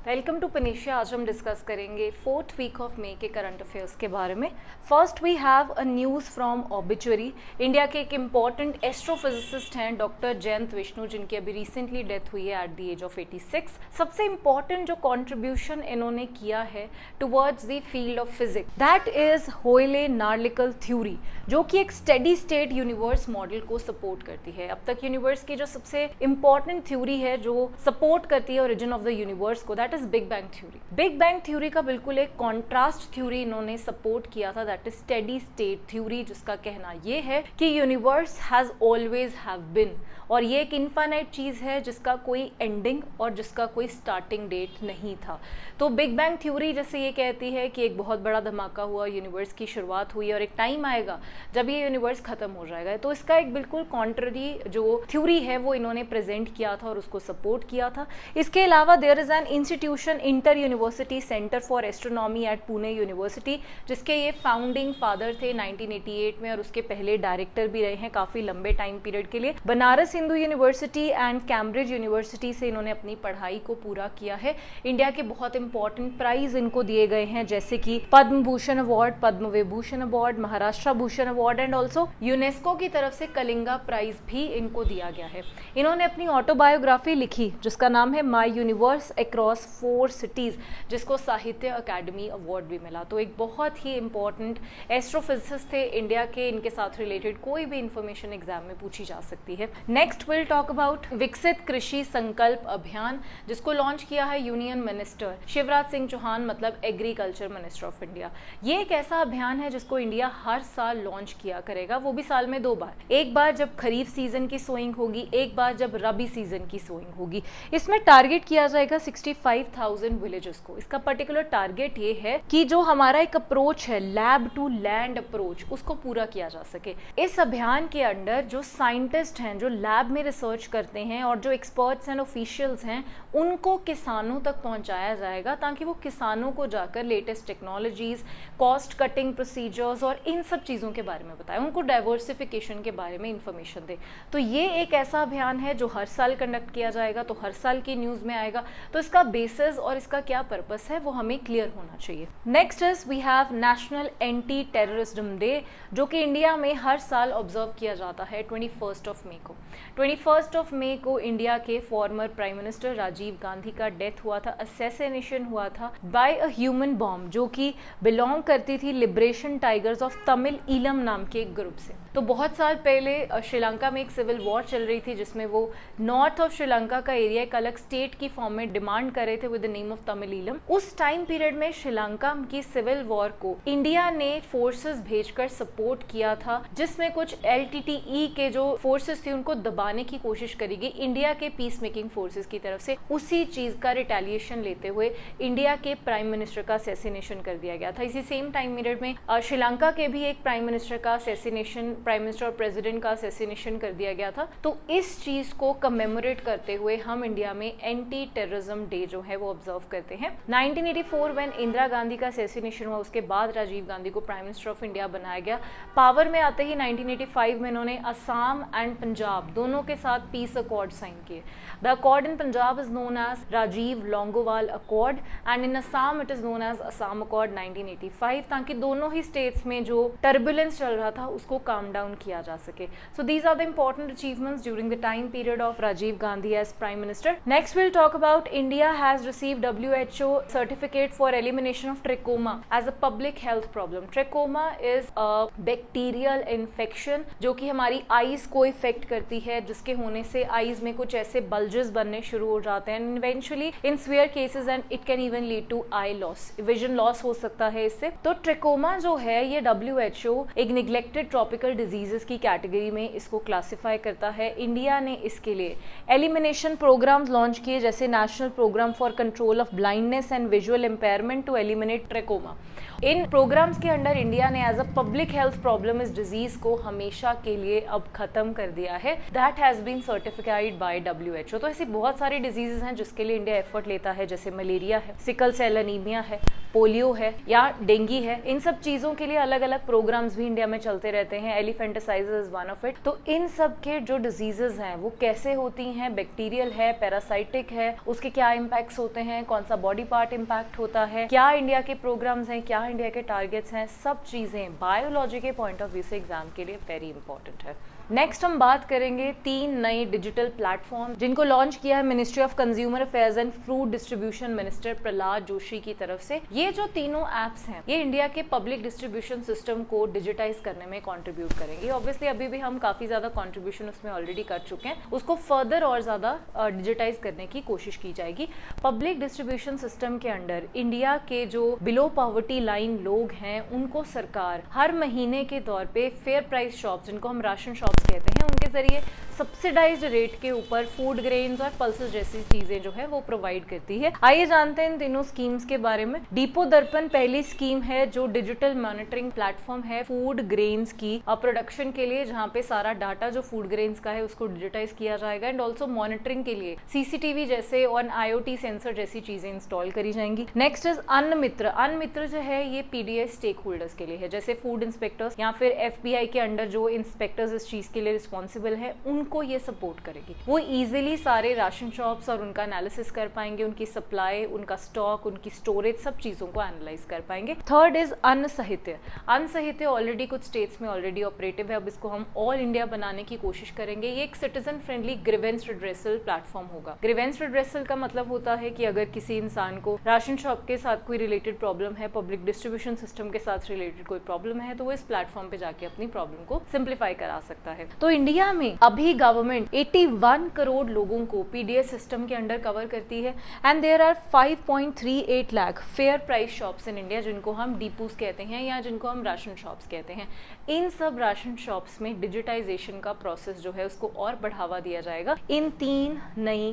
Welcome to Panacea. आज हम discuss करेंगे फोर्थ वीक ऑफ मई के करंट अफेयर्स के बारे में। First we have a news from obituary. India के एक इम्पॉर्टेंट एस्ट्रोफिजिसिस्ट हैं डॉक्टर जयंत विष्णु, जिनकी अभी रिसेंटली डेथ हुई है एट द एज ऑफ 86। सबसे इम्पॉर्टेंट जो कॉन्ट्रीब्यूशन इन्होंने किया है towards the field of physics, that is होयले-नार्लिकल theory, जो कि एक स्टेडी स्टेट यूनिवर्स मॉडल को सपोर्ट करती है। अब तक यूनिवर्स की जो सबसे इम्पॉर्टेंट थ्योरी है जो सपोर्ट करती है ओरिजिन ऑफ द यूनिवर्स को, that is big bang theory. Big bang theory का बिल्कुल एक कॉन्ट्रास्ट थ्योरी इन्होंने सपोर्ट किया था, that is steady state theory, जिसका कहना ये है कि universe has always have been, और ये एक इनफाइनाइट चीज है जिसका कोई एंडिंग और जिसका कोई स्टार्टिंग डेट नहीं था। तो बिग बैंग थ्योरी जैसे ये कहती है कि एक बहुत बड़ा धमाका हुआ, यूनिवर्स की शुरुआत हुई और एक टाइम आएगा जब ये यूनिवर्स खत्म हो जाएगा। तो इसका एक बिल्कुल कॉन्ट्ररी जो थ्योरी है वो इन्होंने प्रेजेंट किया था और उसको सपोर्ट किया था। इसके अलावा there is an institution, inter university centre for astronomy at Pune university, जिसके ये फाउंडिंग फादर थे 1988 में और उसके पहले डायरेक्टर भी रहे हैं काफी लंबे टाइम पीरियड के लिए। Banaras Hindu university and Cambridge university से इन्होंने अपनी पढ़ाई को पूरा किया है। इंडिया के बहुत इंपॉर्टेंट प्राइज इनको दिए गए हैं, जैसे कि Padma Bhushan award, Padma Vibhushan award, Maharashtra Bhushan award and also UNESCO की तरफ से कलिंगा प्राइज भी इनको दिया गया है। इन्होंने अपनी ऑटोबायोग्राफी लिखी जिसका नाम है माई यूनिवर्स अक्रॉस 4 सिटीज, जिसको साहित्य अकादमी अवार्ड भी मिला। तो एक बहुत ही इंपॉर्टेंट एस्ट्रोफिजिसिस्ट थे इंडिया के। इनके साथ रिलेटेड कोई भी इंफॉर्मेशन एग्जाम में पूछी जा सकती है। नेक्स्ट विल टॉक अबाउट विकसित कृषि संकल्प अभियान, जिसको लॉन्च किया है यूनियन मिनिस्टर शिवराज सिंह चौहान, मतलब एग्रीकल्चर मिनिस्टर ऑफ इंडिया। ये एक ऐसा अभियान है जिसको इंडिया हर साल लॉन्च किया करेगा, वो भी साल में 2 बार। एक बार जब खरीफ सीजन की सोइंग होगी, एक बार जब रबी सीजन की सोइंग होगी। इसमें टारगेट किया जाएगा 65,000 विलेजेस को। इसका पर्टिकुलर टारगेट ये है कि जो हमारा एक अप्रोच है लैब टू लैंड अप्रोच, उसको पूरा किया जा सके। इस अभियान के अंडर जो साइंटिस्ट हैं, जो लैब में रिसर्च करते हैं और जो एक्सपर्ट्स एंड ऑफिशियल्स हैं, उनको किसानों तक पहुंचाया जाएगा ताकि वो किसानों को जाकर latest technologies, cost cutting procedures और इन सब चीज़ों के बारे में बताएं, उनको डाइवर्सिफिकेशन के बारे में इंफॉर्मेशन दे। तो ये एक ऐसा अभियान है जो हर साल कंडक्ट किया जाएगा, तो हर साल की न्यूज़ में आएगा। तो इसका बेसिस और इसका क्या पर्पस है वो हमें क्लियर होना चाहिए। Next is we have national anti terrorism day, जो कि इंडिया में हर साल ऑब्जर्व किया जाता है 21 मई को। 21 मई को इंडिया के former prime minister Rajiv Gandhi का डेथ हुआ था, असैसिनेशन हुआ था बाय अ ह्यूमन बॉम्ब, जो कि बिलोंग करती थी liberation tigers of Tamil Eelam नाम के एक ग्रुप से। तो बहुत साल पहले श्रीलंका में एक सिविल वॉर चल रही थी जिसमें वो नॉर्थ ऑफ श्रीलंका का एरिया एक अलग स्टेट की फॉर्म में डिमांड कर रहे थे with the name of Tamil Eelam. उस टाइम पीरियड में श्रीलंका की सिविल वॉर को इंडिया ने फोर्सेस भेजकर सपोर्ट किया था, जिसमें कुछ LTTE के जो फोर्सेस थी उनको दबाने की कोशिश करी गई इंडिया के पीस मेकिंग फोर्सेस की तरफ से। उसी चीज का रिटेलिएशन लेते हुए इंडिया के प्राइम मिनिस्टर का असैसिनेशन कर दिया गया था। इसी सेम टाइम पीरियड में श्रीलंका के भी एक प्राइम मिनिस्टर का असैसिनेशन, प्राइम मिनिस्टर और प्रेसिडेंट का असैसिनेशन कर दिया गया था। तो इस चीज को कमेमोरेट करते हुए हम इंडिया में एंटी टेररिज्म डे जो है वो ऑब्जर्व करते हैं। 1984 व्हेन इंदिरा गांधी का असैसिनेशन हुआ, उसके बाद राजीव गांधी को प्राइम मिनिस्टर ऑफ इंडिया बनाया गया। पावर में आते ही 1985 में इन्होंने असम एंड पंजाब दोनों के साथ पीस अकॉर्ड साइन किए। The accord in Punjab is known as Rajiv Longowal accord and in Assam it is known as Assam accord 1985, ताकि दोनों ही स्टेट्स में जो टर्बुलेंस चल रहा था उसको काम डाउन किया जा सके। So these are the important achievements during the time period of Rajiv Gandhi as Prime Minister. Next we'll talk about India has received WHO certificate for elimination of trachoma as a public health problem. Trachoma is a bacterial infection जो कि हमारी eyes को effect करती है, जिसके होने से eyes में कुछ ऐसे बल्जेस बनने शुरू हो जाते हैं। Eventually in severe cases and it can even lead to eye loss, vision loss हो सकता है इससे। तो ट्रेकोमा जो है ये WHO एक निग्लेक्टेड ट्रॉपिकल डिजीजेस की कैटेगरी में इसको क्लासिफाई करता है। इंडिया ने इसके लिए एलिमिनेशन प्रोग्राम्स लॉन्च किए, जैसे national programme for control of blindness and visual impairment to eliminate trachoma. इन प्रोग्राम्स के अंडर इंडिया ने as a public health problem इस डिजीज को हमेशा के लिए अब खत्म कर दिया है। That has been certified by WHO। तो ऐसी बहुत सारी डिजीजेस हैं जिसके लिए इंडिया एफर्ट लेता है, जैसे मलेरिया है, सिकल सेल एनीमिया है, पोलियो है या डेंगी है। इन सब चीज़ों के लिए अलग अलग प्रोग्राम्स भी इंडिया में चलते रहते हैं। एलिफेंटिसाइजिस इज वन ऑफ इट। तो इन सब के जो डिजीजेज हैं वो कैसे होती हैं, बैक्टीरियल है, पैरासाइटिक है, उसके क्या इम्पैक्ट्स होते हैं, कौन सा बॉडी पार्ट इम्पैक्ट होता है, क्या इंडिया के प्रोग्राम्स हैं, क्या इंडिया के टारगेट्स हैं, सब चीज़ें बायोलॉजी के पॉइंट ऑफ व्यू से एग्जाम के लिए वेरी इंपॉर्टेंट है। नेक्स्ट हम बात करेंगे 3 नए डिजिटल प्लेटफॉर्म जिनको लॉन्च किया है ministry of consumer affairs and food distribution minister Prahlad Joshi की तरफ से। ये जो तीनों एप्स हैं ये इंडिया के पब्लिक डिस्ट्रीब्यूशन सिस्टम को डिजिटाइज करने में कंट्रीब्यूट करेंगी। ऑब्वियसली अभी भी हम काफी ज्यादा कंट्रीब्यूशन उसमें ऑलरेडी कर चुके हैं, उसको फर्दर और ज्यादा डिजिटाइज करने की कोशिश की जाएगी। पब्लिक डिस्ट्रीब्यूशन सिस्टम के अंडर इंडिया के जो बिलो पॉवर्टी लाइन लोग हैं उनको सरकार हर महीने के तौर पे फेयर प्राइस शॉप्स, जिनको हम राशन शॉप कहते हैं, उनके जरिए सब्सिडाइज्ड रेट के ऊपर फूड ग्रेन्स और पल्सेस जैसी चीजें जो है वो प्रोवाइड करती है। आइए जानते हैं इन तीनों स्कीम्स के बारे में। डिपो दर्पण पहली स्कीम है जो डिजिटल मॉनिटरिंग प्लेटफॉर्म है फूड ग्रेन्स की प्रोडक्शन के लिए, जहां पे सारा डाटा जो फूड ग्रेन्स का है उसको डिजिटाइज किया जाएगा एंड ऑल्सो मॉनिटरिंग के लिए सीसीटीवी जैसे और IoT सेंसर जैसी चीजें इंस्टॉल करी जाएंगी। नेक्स्ट इज अन्न मित्र। अन्न मित्र जो है ये PDS स्टेक होल्डर्स के लिए है, जैसे फूड इंस्पेक्टर्स या फिर FBI के अंडर जो इंस्पेक्टर्स इस चीज के लिए रिस्पॉन्सिबल है उनको ये सपोर्ट करेगी। वो इजीली सारे राशन शॉप्स और उनका एनालिसिस कर पाएंगे, उनकी सप्लाई, उनका स्टॉक, उनकी स्टोरेज, सब चीजों को एनालाइज कर पाएंगे। थर्ड इज अन्न साहित्य। अन्न साहित्य ऑलरेडी कुछ स्टेट्स में ऑलरेडी ऑपरेटिव है, अब इसको हम ऑल इंडिया बनाने की कोशिश करेंगे। ये एक citizen friendly grievance redressal platform होगा। ग्रीवेंस रिड्रेसल का मतलब होता है कि अगर किसी इंसान को राशन शॉप के साथ कोई रिलेटेड प्रॉब्लम है, पब्लिक डिस्ट्रीब्यूशन सिस्टम के साथ रिलेटेड कोई प्रॉब्लम है, तो वो इस प्लेटफॉर्म पे जाके अपनी प्रॉब्लम को सिंप्लीफाई करा सकता है। तो इंडिया में अभी गवर्नमेंट 81 करोड़ लोगों को PDS सिस्टम के अंडर कवर करती है and there are 5.38 lakh fair price shops in India, जिनको हम डिपोज कहते हैं या जिनको हम राशन शॉप्स कहते हैं। इन सब राशन शॉप्स में डिजिटाइजेशन का प्रोसेस जो है उसको और बढ़ावा दिया जाएगा इन 3 नई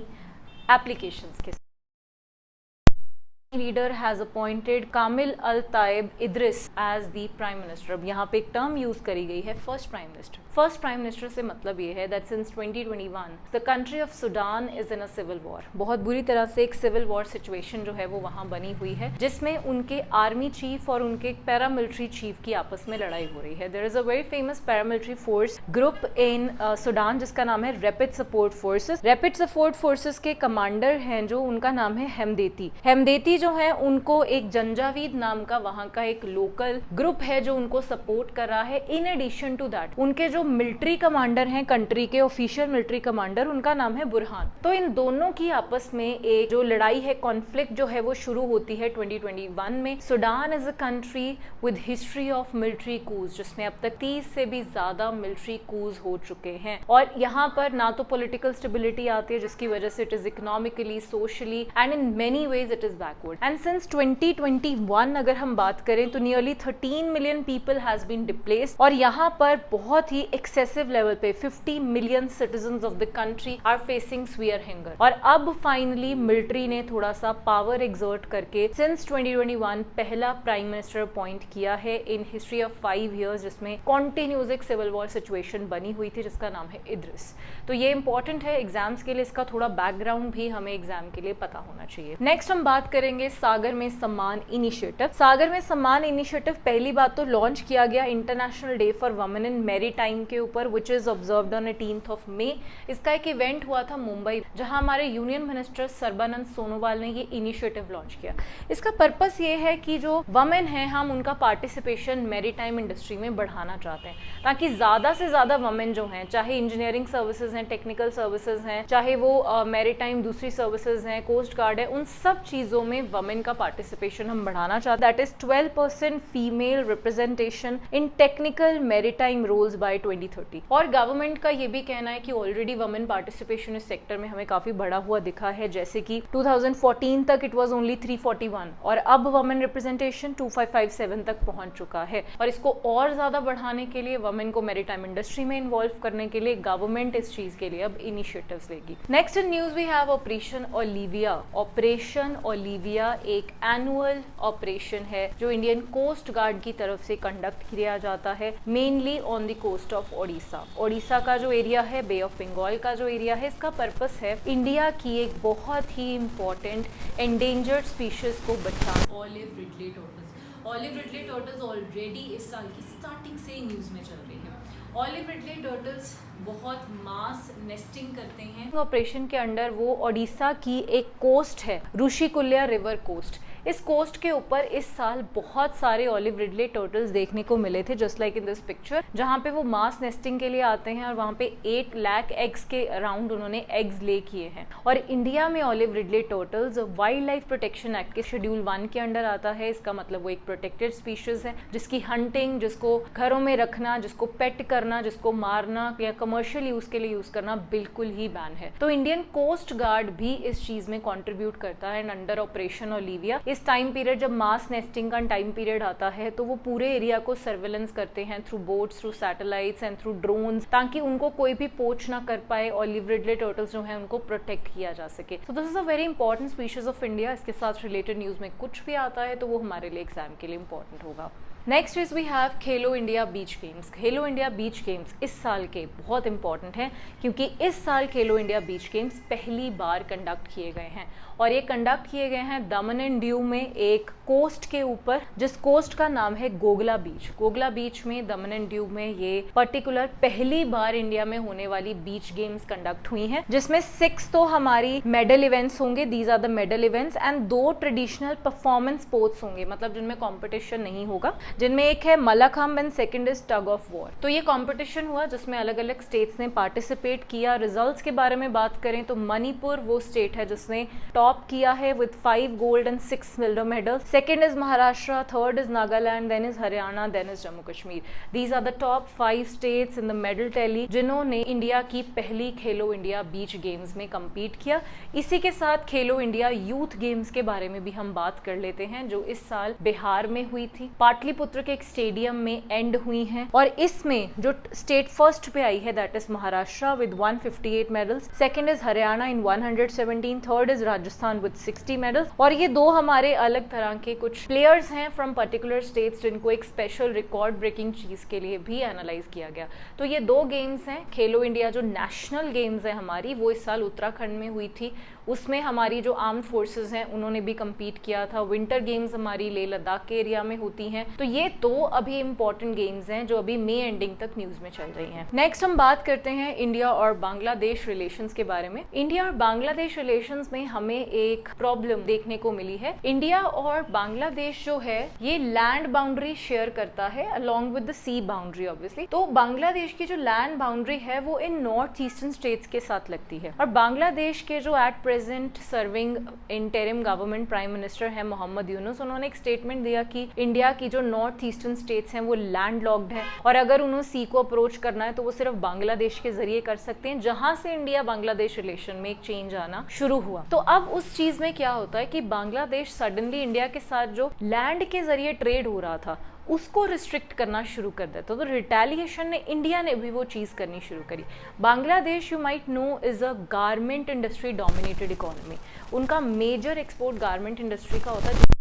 एप्लीकेशंस के। Leader has appointed Kamil al Taib Idris as the prime minister. अब यहाँ पे एक टर्म यूज करी गई है first prime minister. First prime minister से मतलब ये है that since 2021 the country of Sudan is in a civil war. बहुत बुरी तरह से एक सिविल वॉर सिचुएशन जो है वो वहाँ बनी हुई है, जिसमें उनके आर्मी चीफ और उनके पैरामिलिट्री चीफ की आपस में लड़ाई हो रही है। There is a very famous paramilitary force group in Sudan जिसका नाम है rapid support forces. Rapid support forces के कमांडर हैं जो, उनका नाम है हेमदेती। हेमदेती जो है उनको एक जंजावीद नाम का वहाँ का एक लोकल ग्रुप है जो उनको सपोर्ट कर रहा है। इन एडिशन टू दैट उनके जो मिलिट्री कमांडर हैं, कंट्री के ऑफिशियल मिलिट्री कमांडर, उनका नाम है बुरहान। तो इन दोनों की आपस में एक जो लड़ाई है, कॉन्फ्लिक्ट जो है वो शुरू होती है 2021 में। Sudan is a country with history of military coups, जिसमें अब तक 30 से भी ज्यादा मिलिट्री कूज हो चुके हैं और यहाँ पर ना तो पॉलिटिकल स्टेबिलिटी आती है जिसकी वजह से it is economically, socially and in many ways it is backward. And since 2021 अगर हम बात करें तो nearly 13 million people has been displaced और यहाँ पर बहुत ही एक्सेसिव लेवल पे 50 million citizens of the country are facing severe hunger. और अब फाइनली मिलिट्री ने थोड़ा सा पावर एग्जर्ट करके सिंस 2021 पहला प्राइम मिनिस्टर अपॉइंट किया है इन हिस्ट्री ऑफ 5 इयर्स, जिसमें कॉन्टिन्यूस एक सिविल वॉर सिचुएशन बनी हुई थी जिसका नाम है इद्रिस। तो ये इंपॉर्टेंट है एग्जाम्स के लिए, इसका थोड़ा बैकग्राउंड भी हमें एग्जाम के लिए पता होना चाहिए। नेक्स्ट हम बात करेंगे सागर में सम्मान इनिशिएटिव। सागर में सम्मान इनिशिएटिव पहली बात तो लॉन्च किया गया international day for women in maritime के ऊपर, which is observed on 18th of May। इसका एक इवेंट हुआ था मुंबई, जहां हमारे यूनियन मिनिस्टर सर्बानंद सोनोवाल ने ये इनिशिएटिव लॉन्च किया। इसका पर्पस ये है कि जो वुमेन हैं हम उनका पार्टिसिपेशन मैरीटाइम इंडस्ट्री में बढ़ाना चाहते हैं, ताकि ज्यादा से ज्यादा वुमेन जो हैं, चाहे इंजीनियरिंग सर्विसेज हैं, टेक्निकल सर्विसेज हैं, चाहे वो मैरीटाइम दूसरी सर्विसेज हैं, कोस्ट गार्ड है, उन सब चीजों में वुमेन का पार्टिसिपेशन हम बढ़ाना चाहते हैं। That is 12% female representation in technical maritime roles by 2030। और गवर्नमेंट का ये भी कहना है कि ऑलरेडी वुमेन पार्टिसिपेशन इस सेक्टर में हमें काफी बढ़ा हुआ दिखा है, जैसे कि 2014 तक इट वाज ओनली 341 और अब वुमेन रिप्रेजेंटेशन 2557 तक पहुंच चुका है। और इसको और ज्यादा बढ़ाने के लिए, वुमेन को मैरीटाइम इंडस्ट्री में इन्वॉल्व करने के लिए गवर्नमेंट इस चीज के लिए अब इनिशिएटिव्स लेगी। Next in news we have operation Olivia. Operation Olivia एक एनुअल ऑपरेशन है जो इंडियन कोस्ट गार्ड की तरफ से कंडक्ट किया जाता है, mainly on the coast of Odisha. Odisha का जो एरिया है, बे ऑफ बंगाल का जो एरिया है, इसका पर्पस है इंडिया की एक बहुत ही इंपॉर्टेंट एंडेंजर्ड स्पीशीज को बचाना। Olive Ridley tortoise. Olive Ridley tortoise already इस साल की स्टार्टिंग से न्यूज में चल रही है ऑलिव रिडले टर्टल्स बहुत मास नेस्टिंग करते हैं। ऑपरेशन के अंडर वो ओडिशा की एक कोस्ट है, ऋषिकुल्या रिवर कोस्ट, इस कोस्ट के ऊपर इस साल बहुत सारे ऑलिव रिडले टर्टल्स देखने को मिले थे, just like in this picture, जहाँ पे वो मास नेस्टिंग के लिए आते हैं और वहाँ पे 8 लाख एग्स के अराउंड उन्होंने एग्स ले किए हैं। और इंडिया में olive Ridley turtles wild life protection act के शेड्यूल 1 के अंडर आता है। इसका मतलब वो एक प्रोटेक्टेड स्पीशीज है जिसकी हंटिंग, जिसको घरों में रखना, जिसको पेट करना, जिसको मारना या कमर्शियल यूज के लिए यूज करना बिल्कुल ही बैन है। तो इंडियन कोस्ट गार्ड भी इस चीज में कंट्रीब्यूट करता है। एंड अंडर ऑपरेशन ओलिविया इस टाइम पीरियड, जब मास नेस्टिंग का टाइम पीरियड आता है, तो वो पूरे एरिया को सर्वेलेंस करते हैं through boats, through satellites and through drones, ताकि उनको कोई भी पोच ना कर पाए। ऑलिव रिडले टर्टल्स जो है उनको प्रोटेक्ट किया जा सके। तो this is a very important species of India. इसके साथ रिलेटेड न्यूज में कुछ भी आता है तो वो हमारे लिए एग्जाम के लिए इंपॉर्टेंट होगा। Next is we have Khelo India beach games. Khelo India beach games इस साल के बहुत इंपॉर्टेंट हैं क्योंकि इस साल खेलो इंडिया बीच गेम्स पहली बार कंडक्ट किए गए हैं और ये कंडक्ट किए गए हैं दमन एंड दीव में एक कोस्ट के ऊपर, जिस कोस्ट का नाम है गोगला बीच। गोगला बीच में, दमन एंड दीव में ये पर्टिकुलर पहली बार इंडिया में होने वाली बीच गेम्स कंडक्ट हुई हैं, जिसमें 6 तो हमारी मेडल इवेंट्स होंगे, these are the medal events, and 2 traditional performance sports होंगे, मतलब जिनमें कॉम्पिटिशन नहीं होगा, जिनमें एक है mallakhamb and second is tug of war. तो ये कॉम्पिटिशन हुआ जिसमें अलग अलग स्टेट्स ने पार्टिसिपेट किया। रिजल्ट्स के बारे में बात करें तो मणिपुर वो स्टेट है जिसने टॉप किया है with 5 gold and 6 silver medal. Second is Maharashtra, third is Nagaland, then is Haryana, then is Jammu Kashmir. These are the top 5 states in the medal tally जिन्होंने इंडिया की पहली खेलो इंडिया बीच गेम्स में compete किया। इसी के साथ खेलो इंडिया यूथ गेम्स के बारे में भी हम बात कर लेते हैं, जो इस साल बिहार में हुई थी, पाटलिपुत्र के एक स्टेडियम में एंड हुई हैं। और इसमें जो स्टेट फर्स्ट पे आई है that is Maharashtra with 158 medals, second is Haryana in 117, third is Rajasthan with 60 medals. और ये 2 हमारे अलग तरह के कुछ प्लेयर्स हैं फ्रॉम पर्टिकुलर स्टेट्स जिनको एक स्पेशल रिकॉर्ड ब्रेकिंग चीज के लिए भी एनालाइज किया गया। तो ये 2 गेम्स हैं। खेलो इंडिया जो नेशनल गेम्स है हमारी, वो इस साल उत्तराखंड में हुई थी। उसमें हमारी जो आर्म्ड फोर्सेस हैं उन्होंने भी compete किया था। विंटर गेम्स हमारी लेह लद्दाख के एरिया में होती हैं। तो ये 2 अभी इंपॉर्टेंट गेम्स हैं जो अभी मई एंडिंग तक न्यूज में चल रही हैं। नेक्स्ट हम बात करते हैं इंडिया और बांग्लादेश रिलेशंस के बारे में। इंडिया और बांग्लादेश रिलेशंस में हमें एक प्रॉब्लम देखने को मिली है। इंडिया और बांग्लादेश जो है ये लैंड बाउंड्री शेयर करता है along with the sea boundary obviously. तो बांग्लादेश की जो लैंड बाउंड्री है वो इन नॉर्थ ईस्टर्न स्टेट्स के साथ लगती है। और बांग्लादेश के जो at present serving interim government prime minister है मोहम्मद यूनुस, उन्होंने एक स्टेटमेंट दिया कि इंडिया की जो नॉर्थ ईस्टर्न स्टेट्स हैं वो लैंड लॉक्ड है और अगर उन्हें सी को अप्रोच करना है तो वो सिर्फ बांग्लादेश के जरिए कर सकते हैं, जहां से इंडिया बांग्लादेश रिलेशन में एक चेंज आना शुरू हुआ। तो अब उस चीज में क्या होता है कि बांग्लादेश सडनली इंडिया के साथ जो लैंड के जरिए ट्रेड हो रहा था उसको रिस्ट्रिक्ट करना शुरू कर देता। तो रिटेलिएशन ने इंडिया ने भी वो चीज़ करनी शुरू करी। Bangladesh you might know is a garment industry dominated economy. उनका मेजर एक्सपोर्ट गारमेंट इंडस्ट्री का होता है,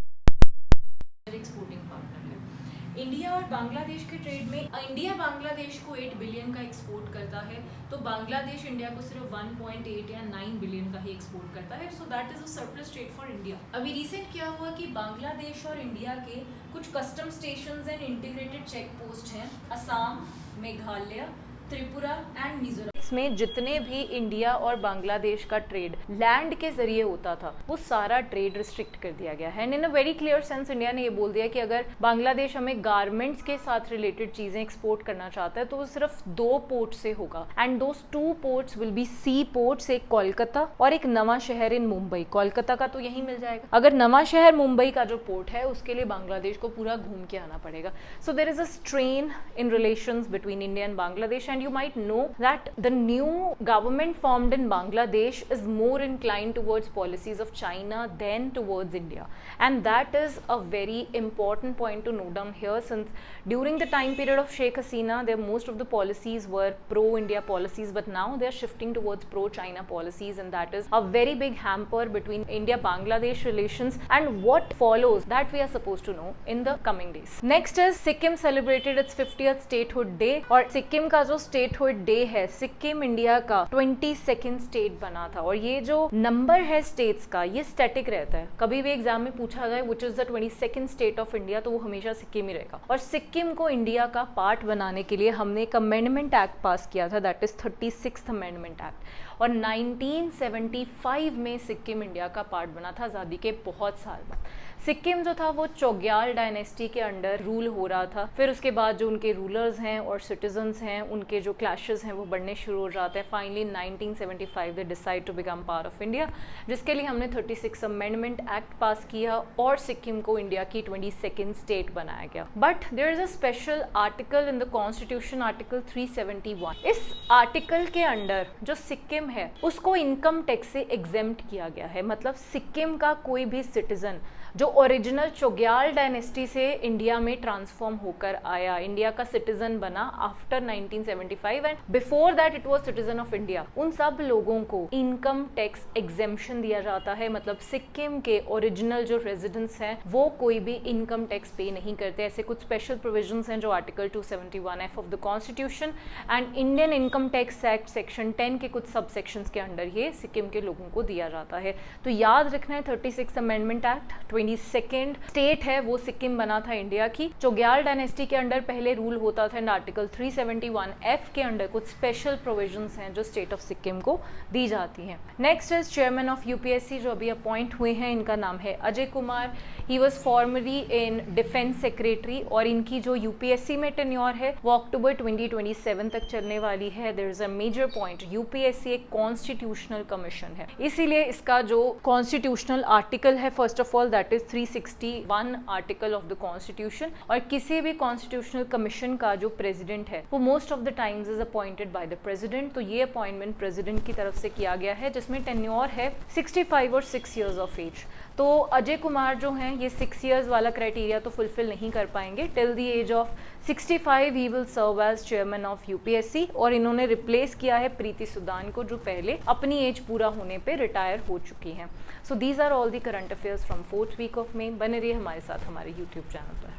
एक्सपोर्टिंग पार्टनर है। इंडिया और बांग्लादेश के ट्रेड में इंडिया बांग्लादेश को 8 बिलियन का एक्सपोर्ट करता है, तो बांग्लादेश इंडिया को सिर्फ 1.8 या 9 बिलियन का ही एक्सपोर्ट करता है। So that is a surplus trade for India. अभी रिसेंट क्या हुआ कि बांग्लादेश और इंडिया के कुछ custom stations and integrated check post हैं असम, मेघालय, त्रिपुरा एंड मिजोरम। इसमें जितने भी इंडिया और बांग्लादेश का ट्रेड लैंड के जरिए होता था वो सारा ट्रेड रिस्ट्रिक्ट कर दिया गया है। And in a very clear sense India ने ये बोल दिया कि अगर बांग्लादेश हमें गारमेंट्स के साथ रिलेटेड चीजें एक्सपोर्ट करना चाहता है तो वो सिर्फ 2 पोर्ट से होगा and those 2 ports will be sea ports, एक कोलकाता और एक नवा शहर इन मुंबई। कोलकाता का तो यहीं मिल जाएगा, अगर नवा शहर मुंबई का जो पोर्ट है उसके लिए बांग्लादेश को पूरा घूम के आना पड़ेगा। So there is a strain in relations between India and Bangladesh and you might know that the new government formed in Bangladesh is more inclined towards policies of China than towards India, and that is a very important point to note down here, since during the time period of Sheikh Hasina most of the policies were pro-India policies, but now they are shifting towards pro-China policies, and that is a very big hamper between India-Bangladesh relations and what follows that we are supposed to know in the coming days. Next is Sikkim celebrated its 50th statehood day, और सिक्किम का जो statehood day है, Sikkim India का 22nd state बना था और ये जो नंबर है स्टेट्स का ये स्टैटिक रहता है, कभी भी एग्जाम में पूछा जाए which is the 22nd state of India तो वो हमेशा सिक्किम ही रहेगा। और सिक्किम को इंडिया का पार्ट बनाने के लिए हमने एक अमेंडमेंट एक्ट पास किया था, that is 36th amendment act, और 1975 में सिक्किम इंडिया का पार्ट बना था आज़ादी के बहुत साल बाद। सिक्किम जो था वो चोग्याल डायनेस्टी के अंडर रूल हो रहा था, फिर उसके बाद जो उनके रूलर्स हैं और सिटीजन्स हैं उनके जो क्लैशेस हैं वो बढ़ने शुरू हो जाते हैं। Finally 1975 they decide to become part of India, जिसके लिए हमने 36 अमेंडमेंट एक्ट पास किया और सिक्किम को इंडिया की 22nd स्टेट बनाया गया। But there is a special article in the constitution, article 371। इस आर्टिकल के अंडर जो सिक्किम है उसको इनकम टैक्स से एग्जेम्प्ट किया गया है, मतलब सिक्किम का कोई भी सिटीजन जो ओरिजिनल चोग्याल डायनेस्टी से इंडिया में ट्रांसफॉर्म होकर आया, इंडिया का सिटीजन बना after 1975 and before that it was citizen of India, उन सब लोगों को इनकम टैक्स एग्जेम्पशन दिया जाता है। मतलब सिक्किम के ओरिजिनल जो रेजिडेंट्स हैं वो कोई भी इनकम टैक्स पे नहीं करते। ऐसे कुछ स्पेशल प्रोविजंस हैं जो article 271F of the constitution and Indian income tax act section 10 के कुछ सब सेक्शंस के अंडर ये सिक्किम के लोगों को दिया जाता है। तो याद रखना है 36 अमेंडमेंट एक्ट 22nd स्टेट है वो सिक्किम बना था इंडिया की। चोग्याल डायनेस्टी के अंडर पहले रूल होता था एंड आर्टिकल 371F के अंडर कुछ स्पेशल प्रोविजंस हैं जो स्टेट ऑफ सिक्किम को दी जाती हैं। Next is chairman of UPSC जो अभी अपॉइंट हुए हैं, इनका नाम है Ajay Kumar. He was formally in defence secretary और इनकी जो यूपीएससी में टेन्योर है वो अक्टूबर 2027 तक चलने वाली है। There is a major point, UPSC एक कॉन्स्टिट्यूशनल कमीशन है, इसीलिए इसका जो कॉन्स्टिट्यूशनल आर्टिकल है first of all that is 361 article of the constitution. और किसी भी कॉन्स्टिट्यूशनल कमीशन का जो प्रेसिडेंट है वो most of the times is appointed by the president. तो ये अपॉइंटमेंट प्रेसिडेंट की तरफ से किया गया है जिसमें टेन्योर है 65 और 6 इयर्स ऑफ एज। तो अजय कुमार जो हैं ये 6 इयर्स वाला क्राइटेरिया तो फुलफिल नहीं कर पाएंगे। Till the age of 65 he will serve as chairman of UPSC और इन्होंने रिप्लेस किया है प्रीति सुदान को जो पहले अपनी एज पूरा होने पे रिटायर हो चुकी हैं। So these are all the current affairs from 4th week of May. बने रहिए हमारे साथ हमारे यूट्यूब चैनल पर।